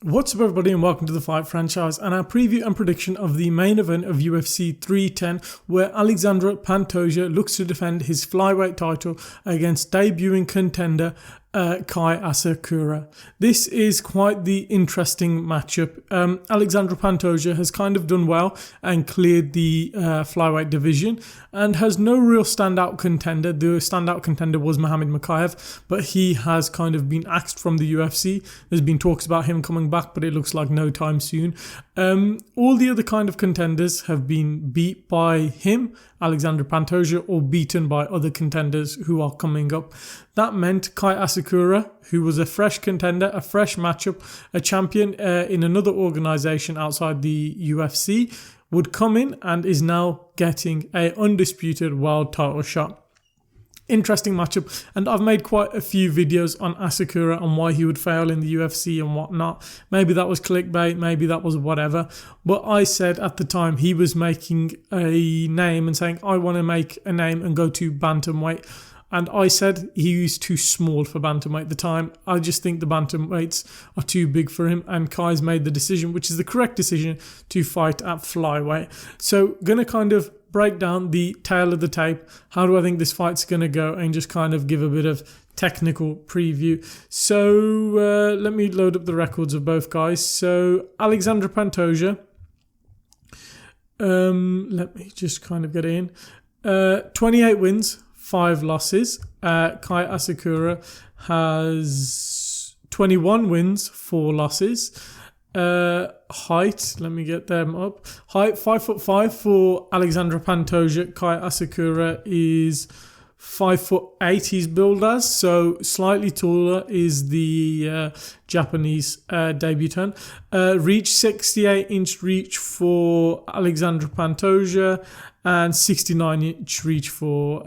What's up everybody and welcome to the Fight Franchise and our preview and prediction of the main event of UFC 310 where Alexandre Pantoja looks to defend his flyweight title against debuting contender Kai Asakura. This is quite the interesting matchup. Alexandre Pantoja has kind of done well and cleared the flyweight division and has no real standout contender. The standout contender was Muhammad Mokaev, but he has kind of been axed from the UFC. There's been talks about him coming back, but it looks like no time soon. All the other kind of contenders have been beat by him, Alexandre Pantoja, or beaten by other contenders who are coming up. That meant Kai Asakura, who was a fresh contender, a fresh matchup, a champion in another organization outside the UFC, would come in and is now getting a undisputed world title shot. Interesting matchup, and I've made quite a few videos on Asakura and why he would fail in the UFC and whatnot. Maybe that was clickbait, maybe that was whatever, but I said at the time he was making a name and saying I want to make a name and go to bantamweight, and I said he was too small for bantamweight at the time. I just think the bantamweights are too big for him, and Kai's made the decision, which is the correct decision, to fight at flyweight. So gonna kind of break down the tail of the tape. How do I think this fight's going to go, and just kind of give a bit of technical preview. So let me load up the records of both guys. So Alexandre Pantoja, let me just kind of get in. 28 wins, 5 losses. Kai Asakura has 21 wins, 4 losses. Height, let me get them up. Height 5'5" for Alexandre Pantoja. Kai Asakura is 5'8" he's billed as, so slightly taller is the Japanese debutant. Reach, 68-inch reach for Alexandre Pantoja and 69-inch reach for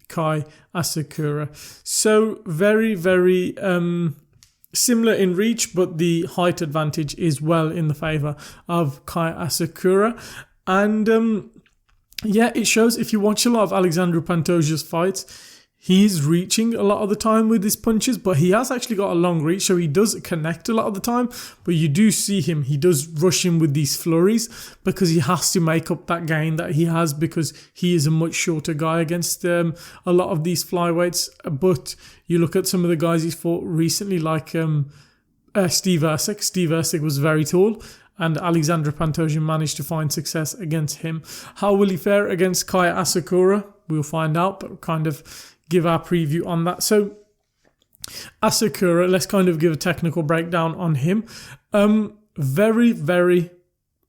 Kai Asakura. So very, very similar in reach, but the height advantage is well in the favour of Kai Asakura. And yeah, it shows if you watch a lot of Alexandre Pantoja's fights, he's reaching a lot of the time with his punches, but he has actually got a long reach, so he does connect a lot of the time. But you do see him, he does rush in with these flurries because he has to make up that gain that he has, because he is a much shorter guy against a lot of these flyweights. But you look at some of the guys he's fought recently, like Steve Erceg. Steve Erceg was very tall, and Alexandre Pantoja managed to find success against him. How will he fare against Kai Asakura? We'll find out, but we'll kind of give our preview on that. So Asakura, let's kind of give a technical breakdown on him. Very, very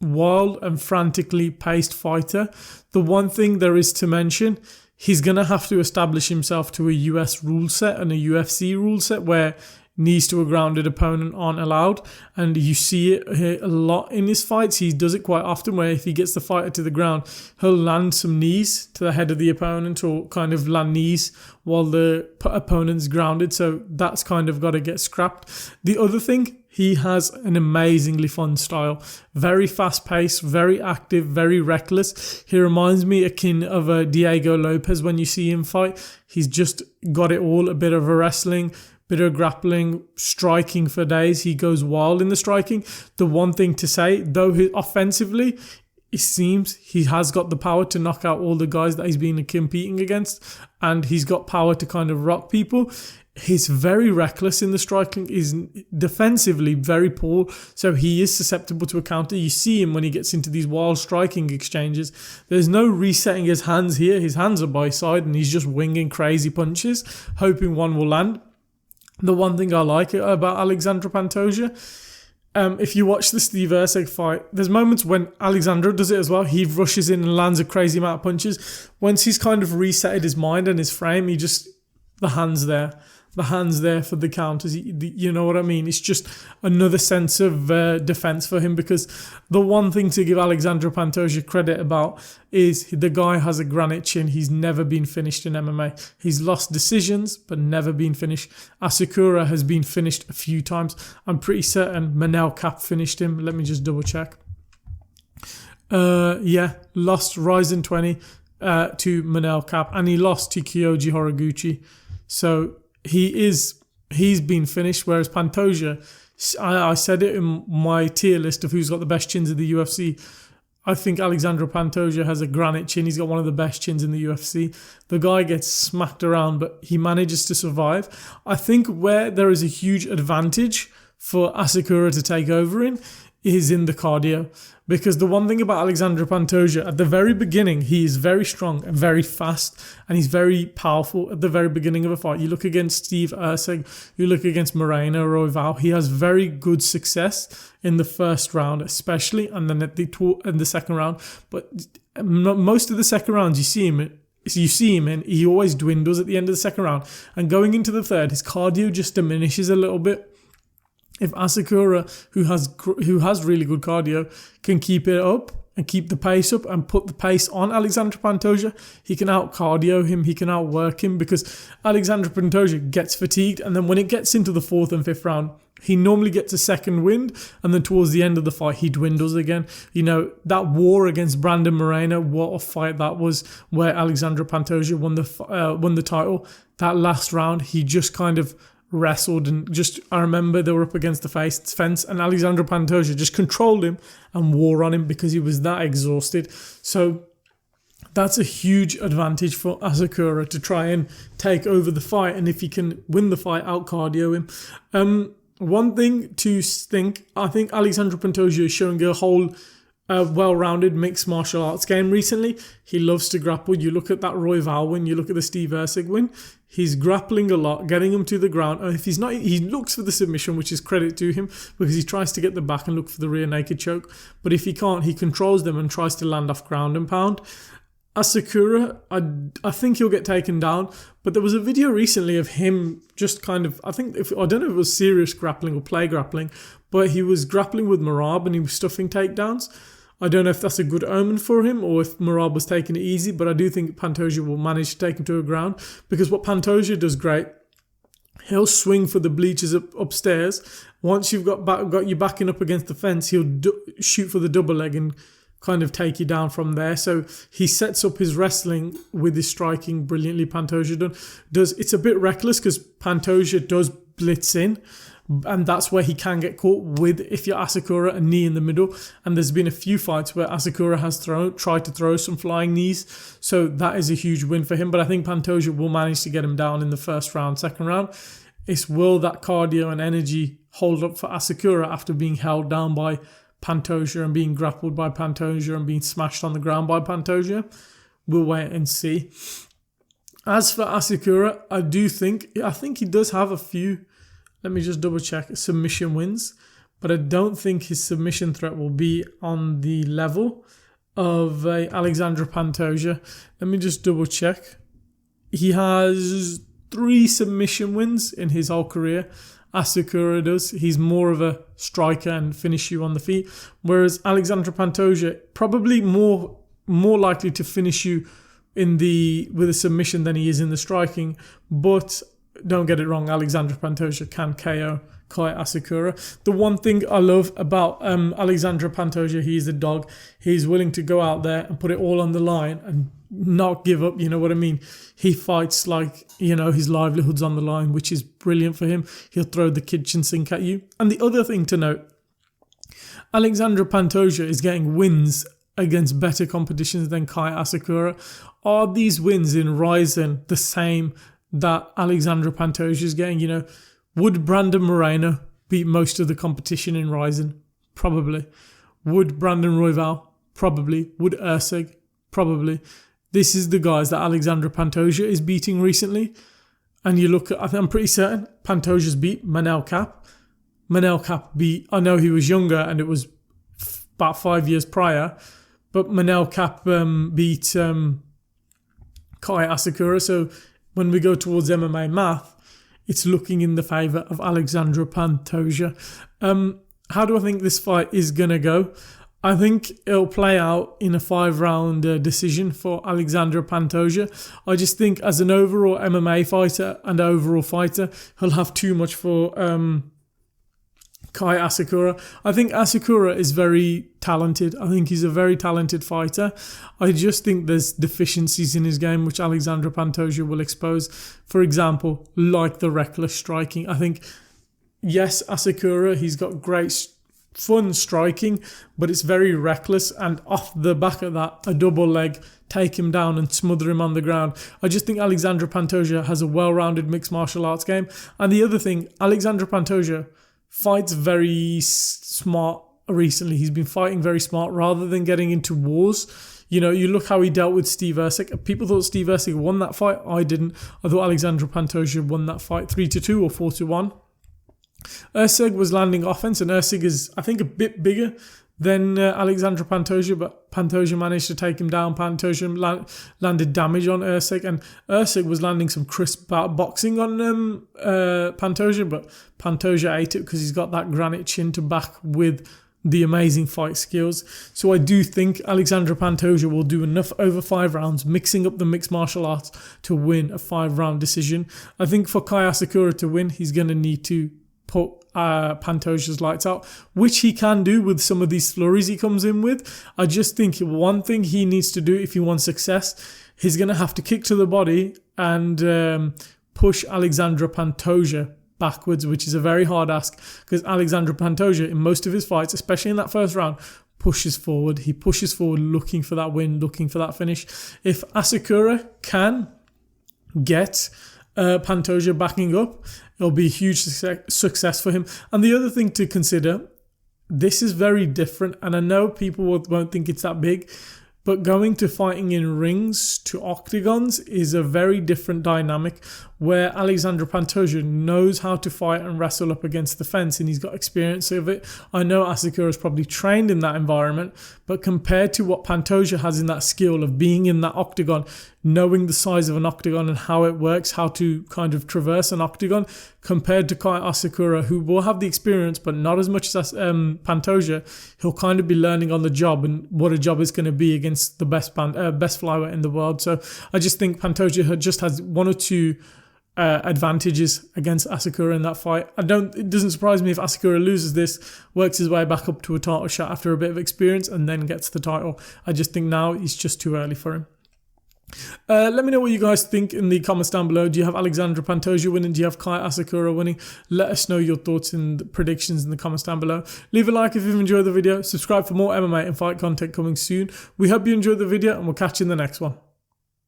wild and frantically paced fighter. The one thing there is to mention, he's going to have to establish himself to a US rule set and a UFC rule set where knees to a grounded opponent aren't allowed, and you see it here a lot in his fights. He does it quite often where if he gets the fighter to the ground, he'll land some knees to the head of the opponent, or kind of land knees while the opponent's grounded. So that's kind of got to get scrapped. The other thing, he has an amazingly fun style. Very fast-paced, very active, very reckless. He reminds me akin of Diego Lopez when you see him fight. He's just got it all, a bit of a wrestling, bit of grappling, striking for days. He goes wild in the striking. The one thing to say, though, offensively, it seems he has got the power to knock out all the guys that he's been competing against, and he's got power to kind of rock people. He's very reckless in the striking, is defensively very poor, so he is susceptible to a counter. You see him when he gets into these wild striking exchanges. There's no resetting his hands here. His hands are by side, and he's just winging crazy punches, hoping one will land. The one thing I like about Alexandre Pantoja, if you watch the Steve Erceg fight, there's moments when Alexandre does it as well. He rushes in and lands a crazy amount of punches. Once he's kind of resetted his mind and his frame, he just, the hands there for the counters. You know what I mean? It's just another sense of defense for him, because the one thing to give Alexandre Pantoja credit about is the guy has a granite chin. He's never been finished in MMA. He's lost decisions, but never been finished. Asakura has been finished a few times. I'm pretty certain Manel Kape finished him. Let me just double check. Yeah, lost Ryzen 20 to Manel Kape, and he lost to Kyoji Horiguchi. So he's been finished, whereas Pantoja, I said it in my tier list of who's got the best chins in the UFC. I think Alexandre Pantoja has a granite chin. He's got one of the best chins in the UFC. The guy gets smacked around, but he manages to survive. I think where there is a huge advantage for Asakura to take over in is in the cardio. Because the one thing about Alexandre Pantoja, at the very beginning, he is very strong and very fast, and he's very powerful at the very beginning of a fight. You look against Steve Erceg, you look against Moreno, Royval, he has very good success in the first round, especially, and then in the second round. But most of the second rounds, you see him in, he always dwindles at the end of the second round. And going into the third, his cardio just diminishes a little bit. If Asakura, who has really good cardio, can keep it up and keep the pace up and put the pace on Alexandre Pantoja, he can out-cardio him, he can outwork him, because Alexandre Pantoja gets fatigued, and then when it gets into the fourth and fifth round, he normally gets a second wind, and then towards the end of the fight, he dwindles again. You know, that war against Brandon Moreno, what a fight that was, where Alexandre Pantoja won the title. That last round, he just kind of wrestled, and just, I remember they were up against the fence, and Alexandre Pantoja just controlled him and wore on him because he was that exhausted. So that's a huge advantage for Asakura to try and take over the fight, and if he can win the fight, out cardio him. One thing to think, I think Alexandre Pantoja is showing a whole well-rounded mixed martial arts game recently. He loves to grapple. You look at that Royval win, you look at the Steve Erceg win. He's grappling a lot, getting him to the ground. And if he's not, he looks for the submission, which is credit to him, because he tries to get the back and look for the rear naked choke. But if he can't, he controls them and tries to land off ground and pound. Asakura, I think he'll get taken down. But there was a video recently of him just kind of, I don't know if it was serious grappling or play grappling, but he was grappling with Merab and he was stuffing takedowns. I don't know if that's a good omen for him or if Merab was taking it easy, but I do think Pantoja will manage to take him to the ground, because what Pantoja does great, he'll swing for the bleachers upstairs. Once you've got you backing up against the fence, he'll shoot for the double leg and kind of take you down from there. So he sets up his wrestling with his striking brilliantly. Pantoja does. It's a bit reckless because Pantoja does blitz in, and that's where he can get caught with, if you're Asakura, a knee in the middle. And there's been a few fights where Asakura has tried to throw some flying knees. So that is a huge win for him. But I think Pantoja will manage to get him down in the first round, second round. It's will that cardio and energy hold up for Asakura after being held down by Pantoja and being grappled by Pantoja and being smashed on the ground by Pantoja? We'll wait and see. As for Asakura, I think he does have a few, let me just double check, submission wins, but I don't think his submission threat will be on the level of Alexandre Pantoja. Let me just double check. He has 3 submission wins in his whole career. Asakura does. He's more of a striker and finish you on the feet, whereas Alexandre Pantoja probably more likely to finish you with a submission than he is in the striking. But don't get it wrong, Alexandre Pantoja can KO Kai Asakura. The one thing I love about Alexandre Pantoja, he's a dog. He's willing to go out there and put it all on the line and not give up, you know what I mean? He fights like, his livelihood's on the line, which is brilliant for him. He'll throw the kitchen sink at you. And the other thing to note, Alexandre Pantoja is getting wins against better competitions than Kai Asakura. Are these wins in Ryzen the same that Alexandre Pantoja is getting? Would Brandon Moreno beat most of the competition in Ryzen? Probably. Would Brandon Royval? Probably. Would Erceg? Probably. This is the guys that Alexandre Pantoja is beating recently. And you look at, I'm pretty certain, Pantoja's beat Manel Cap. Manel Cap beat, I know he was younger and it was about 5 years prior, but Manel Cap beat Kai Asakura. So when we go towards MMA math, it's looking in the favour of Alexandre Pantoja. How do I think this fight is going to go? I think it'll play out in a 5-round decision for Alexandre Pantoja. I just think as an overall MMA fighter and overall fighter, he'll have too much for Kai Asakura. I think Asakura is very talented. I think he's a very talented fighter. I just think there's deficiencies in his game which Alexandre Pantoja will expose. For example, like the reckless striking. I think yes, Asakura, he's got great fun striking, but it's very reckless, and off the back of that, a double leg, take him down and smother him on the ground. I just think Alexandre Pantoja has a well-rounded mixed martial arts game. And the other thing, Alexandre Pantoja fights very smart recently. He's been fighting very smart rather than getting into wars. You know, you look how he dealt with Steve Erceg. People thought Steve Erceg won that fight. I didn't. I thought Alexandre Pantoja won that fight 3-2 or 4-1. Erceg was landing offense, and Erceg is, I think, a bit bigger than Alexandre Pantoja, but Pantoja managed to take him down. Pantoja landed damage on Erceg, and Erceg was landing some crisp boxing on Pantoja, but Pantoja ate it because he's got that granite chin to back with the amazing fight skills. So I do think Alexandre Pantoja will do enough over 5 rounds, mixing up the mixed martial arts, to win a 5-round decision. I think for Kai Asakura to win, he's going to need to put Pantoja's lights out, which he can do with some of these flurries he comes in with. I just think one thing he needs to do if he wants success, he's going to have to kick to the body and push Alexandre Pantoja backwards, which is a very hard ask, because Alexandre Pantoja in most of his fights, especially in that first round, pushes forward. He pushes forward looking for that win, looking for that finish. If Asakura can get Pantoja backing up, it'll be a huge success for him. And the other thing to consider, this is very different, and I know people won't think it's that big, but going to fighting in rings to octagons is a very different dynamic, where Alexandre Pantoja knows how to fight and wrestle up against the fence, and he's got experience of it. I know Asakura is probably trained in that environment, but compared to what Pantoja has in that skill of being in that octagon, knowing the size of an octagon and how it works, how to kind of traverse an octagon, compared to Kai Asakura, who will have the experience, but not as much as Pantoja, he'll kind of be learning on the job and what a job is going to be against the best flyweight in the world. So I just think Pantoja just has 1 or 2 advantages against Asakura in that fight. It doesn't surprise me if Asakura loses this, works his way back up to a title shot after a bit of experience, and then gets the title. I just think now it's just too early for him. Let me know what you guys think in the comments down below. Do you have Alexandre Pantoja winning? Do you have Kai Asakura winning? Let us know your thoughts and predictions in the comments down below. Leave a like if you've enjoyed the video. Subscribe for more MMA and fight content coming soon. We hope you enjoyed the video, and we'll catch you in the next one.